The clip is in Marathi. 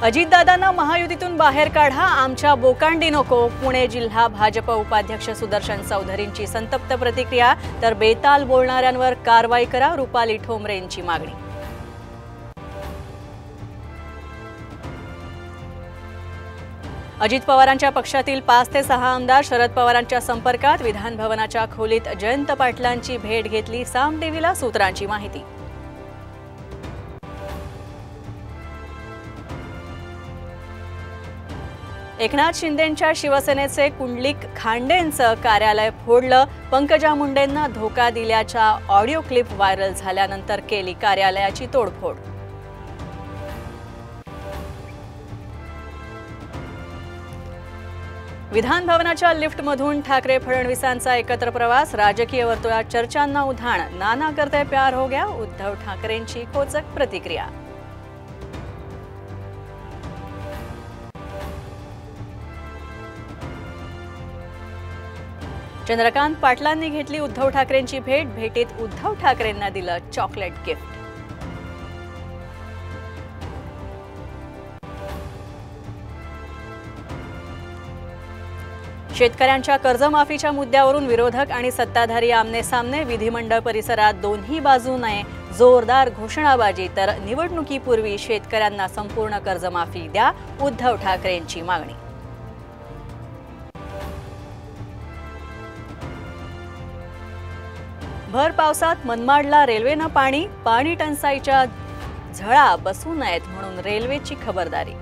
अजितदादांना महायुतीतून बाहेर काढा, आमच्या बोकांडी नको. पुणे जिल्हा भाजप उपाध्यक्ष सुदर्शन चौधरींची संतप्त प्रतिक्रिया. तर बेताल बोलणाऱ्यांवर कारवाई करा, रुपाली ठोंबरेंची मागणी. अजित पवारांच्या पक्षातील 5 ते 6 आमदार शरद पवारांच्या संपर्कात. विधान भवनाच्या खोलीत जयंत पाटलांची भेट घेतली. साम टीव्हीला सूत्रांची माहिती. एकनाथ शिंदेंच्या शिवसेनेचे कुंडलिक खांडेंचं कार्यालय फोडलं. पंकजा मुंडेंना धोका दिल्याच्या ऑडिओ क्लिप व्हायरल झाल्यानंतर केली कार्यालयाची तोडफोड. विधान भवनाच्या लिफ्टमधून ठाकरे फडणवीसांचा एकत्र प्रवास. राजकीय वर्तुळात चर्चांना उधाण. नाना करते प्यार हो गया, उद्धव ठाकरेंची खोचक प्रतिक्रिया. चंद्रकांत पाटलांनी घेतली उद्धव ठाकरेंची भेट. भेटीत उद्धव ठाकरेंना दिलं चॉकलेट गिफ्ट. शेतकऱ्यांच्या कर्जमाफीच्या मुद्द्यावरून विरोधक आणि सत्ताधारी आमने-सामने. विधिमंडळ परिसरात दोन्ही बाजूने जोरदार घोषणाबाजी. तर निवडणुकीपूर्वी शेतकऱ्यांना संपूर्ण कर्जमाफी द्या, उद्धव ठाकरेंची मागणी. भर पावसात मनमाडला रेल्वेनं पाणी टंचाईच्या झळा बसू नयेत म्हणून रेल्वेची खबरदारी.